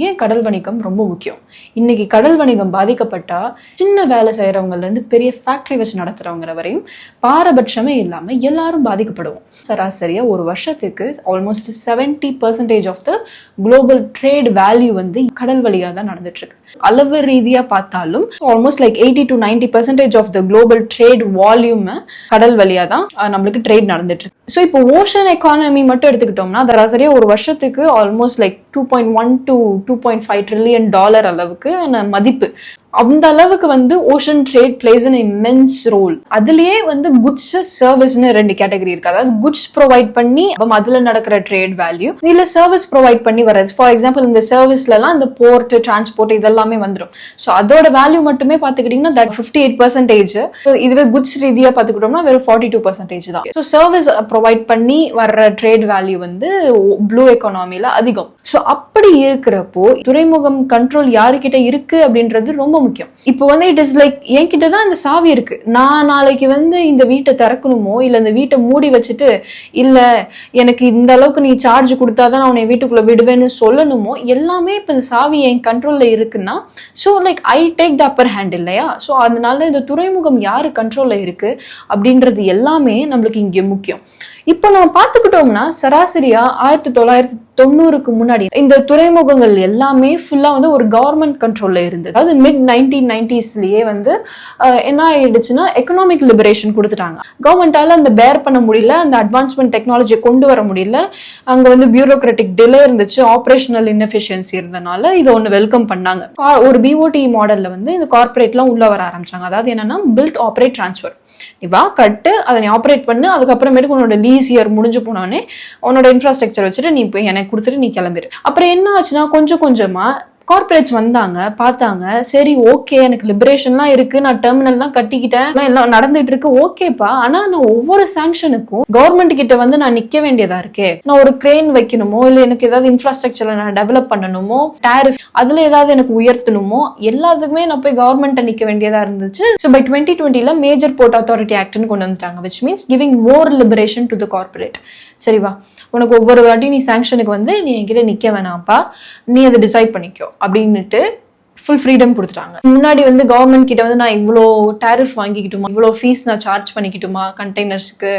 ஏன் கடல் வணிகம் ரொம்ப முக்கியம்? இன்னைக்கு கடல் வணிகம் பாதிக்கப்பட்டா சின்ன வேலை செய்யறவங்கல இருந்து பெரிய ஃபேக்டரி வச்சு நடத்துறவங்க வரையும் பாரபட்சமே இல்லாம எல்லாரும் பாதிக்கப்படுவோம். சராசரியா ஒரு வருஷத்துக்கு almost 70% of the global trade value வந்து கடல் வழியா தான் நடந்துட்டு இருக்கு. அளவு ரீதியா பார்த்தாலும் almost like 80 to 90% of the global trade volume கடல் வழியா தான் நம்மளுக்கு ட்ரேட் நடந்துட்டு இருக்கு. ஸோ இப்போ ஓஷன் எக்கானமி மட்டும் எடுத்துக்கிட்டோம்னா சராசரியா ஒரு வருஷத்துக்கு almost like 2.1 to 2.5 trillion dollar அளவுக்கு மதிப்பு. அந்த அளவுக்கு வந்து ocean trade plays an immense role. அதுலயே வந்து குட்ஸ் சர்வீஸ்னு 2 கேட்டகரி இருக்கு. அதாவது குட்ஸ் ப்ரொவைட் பண்ணி அதுல நடக்கிற ட்ரேட் வேல்யூ, இல்ல சர்வீஸ் ப்ரொவைட் பண்ணி வர்றது. ஃபார் எக்ஸாம்பிள் இந்த சர்வீஸ்ல எல்லாம் இந்த போர்ட், டிரான்ஸ்போர்ட் இதெல்லாமே வந்துடும். ஸோ அதோட வேல்யூ மட்டுமே பாத்துக்கிட்டீங்கன்னா 58%. இதுவே குட்ஸ் ரீதியா பாத்துக்கிட்டோம்னா வெறும் 42% தான். ஸோ சர்வீஸ் ப்ரொவைட் பண்ணி வர்ற ட்ரேட் வேல்யூ வந்து ப்ளூ எக்கானமில அதிகம். ஸோ அப்படி இருக்கிறப்போ துறைமுகம் கண்ட்ரோல் யாருக்கிட்ட இருக்கு அப்படின்றது ரொம்ப முக்கியம். இப்போ வந்து இட் இஸ் லைக் என்கிட்ட தான் இந்த சாவி இருக்கு. நான் நாளைக்கு வந்து இந்த வீட்டை திறக்கணுமோ இல்ல இந்த வீட்டை மூடி வச்சுட்டு இல்ல எனக்கு இந்த அளவுக்கு நீ சார்ஜ் கொடுத்தாதான் நான் உன்னை வீட்டுக்குள்ள விடுவேன்னு சொல்லணுமோ, எல்லாமே இப்ப இந்த சாவி என் கண்ட்ரோல்ல இருக்குன்னா so like I take the upper hand இல்லையா? ஸோ அதனால இந்த துறைமுகம் யாரு கண்ட்ரோல்ல இருக்கு அப்படின்றது எல்லாமே நம்மளுக்கு இங்க முக்கியம். இப்போ நம்ம பார்த்துக்கிட்டோம்னா சராசரியா 1990க்கு முன்னாடி இந்த துறைமுகங்கள் எல்லாமே ஃபுல்லா வந்து ஒரு கவர்மெண்ட் கண்ட்ரோல்ல இருந்தது. அதாவது மிட் 1990ஸ்லயே வந்து என்ன ஆயிடுச்சுன்னா எக்கனாமிக் லிபரேஷன் கொடுத்துட்டாங்க. கவர்மெண்டால அந்த பேர் பண்ண முடியல, அந்த அட்வான்ஸ்மெண்ட் டெக்னாலஜியை கொண்டு வர முடியல. அங்க வந்து பியூரோக்ராட்டிக் டிலே இருந்துச்சு, ஆப்ரேஷனல் இன்எஃபிஷியன்சி இருந்தனால இதை ஒன்று வெல்கம் பண்ணாங்க. ஒரு பிஓடி மாடல்ல வந்து இந்த கார்பரேட்லாம் உள்ள வர ஆரம்பிச்சாங்க. அதாவது என்னன்னா பில்ட் ஆப்ரேட் டிரான்ஸ்ஃபர். நீ வா கட்டு, அதை நீ ஆப்ரேட் பண்ணு, அதுக்கப்புறமேட்டுக்கு உன்னோட லீஸ் இயர் முடிஞ்சு போனோடனே உன்னோட இன்ஃப்ராஸ்ட்ரக்சர் வச்சுட்டு நீ போய் எனக்கு கொடுத்துட்டு நீ கிளம்பிடு. அப்புறம் என்ன ஆச்சுன்னா கொஞ்சம் கொஞ்சமா கார்பரேட்ஸ் வந்தாங்க, பார்த்தாங்க, சரி ஓகே எனக்கு லிபரேஷன்லாம் இருக்கு, நான் டெர்மினல்லாம் கட்டிக்கிட்டேன், எல்லாம் நடந்துட்டு இருக்கு, ஓகேப்பா. ஆனா நான் ஒவ்வொரு சாங்ஷனுக்கும் கவர்மெண்ட் கிட்ட வந்து நான் நிக்க வேண்டியதா இருக்கே. நான் ஒரு கிரெயின் வைக்கணுமோ இல்ல எனக்கு ஏதாவது இன்ஃப்ராஸ்ட்ரக்சர் நான் டெவலப் பண்ணணுமோ, டாரிஃப் அதுல ஏதாவது எனக்கு உயர்த்தணுமோ, எல்லாத்துக்குமே நான் போய் கவர்மெண்ட்டை நிக்க வேண்டியதா இருந்துச்சு. ஸோ பை 2020ல மேஜர் போர்ட் அத்தாரிட்டி ஆக்ட்னு கொண்டு வந்துட்டாங்க, which means giving more liberation to the corporate. சரிவா, உனக்கு ஒவ்வொரு வாட்டி நீ சாங்ஷனுக்கு வந்து நீ என்கிட்ட நிக்க வேணாம்ப்பா, நீ அதை டிசைட் பண்ணிக்கோ அப்படின்னுட்டு ஃபுல் ஃப்ரீடம் கொடுத்துட்டாங்க. முன்னாடி வந்து கவர்மெண்ட் கிட்ட வந்து நான் இவ்வளோ டாரிஃப் வாங்கிக்கிட்டுமா, இவ்வளோ ஃபீஸ் நான் சார்ஜ் பண்ணிக்கிட்டுமா கண்டெய்னர்ஸ்க்கு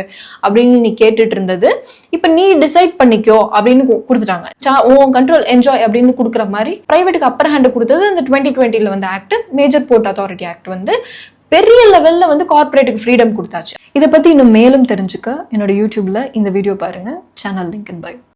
அப்படின்னு நீ கேட்டுட்டு இருந்தது. இப்போ நீ டிசைட் பண்ணிக்கோ அப்படின்னு கொடுத்துட்டாங்க. உன் கண்ட்ரோல் என்ஜாய் அப்படின்னு கொடுக்குற மாதிரி பிரைவேட்டுக்கு அப்பர் ஹேண்ட் கொடுத்தது இந்த 2020ல வந்து act, major port authority act வந்து பெரிய லெவல்ல வந்து கார்பரேட்டுக்கு ஃப்ரீடம் கொடுத்தாச்சு. இதை பத்தி இன்னும் மேலும் தெரிஞ்சுக்க என்னோட யூடியூப்ல இந்த வீடியோ பாருங்க. Channel link in by.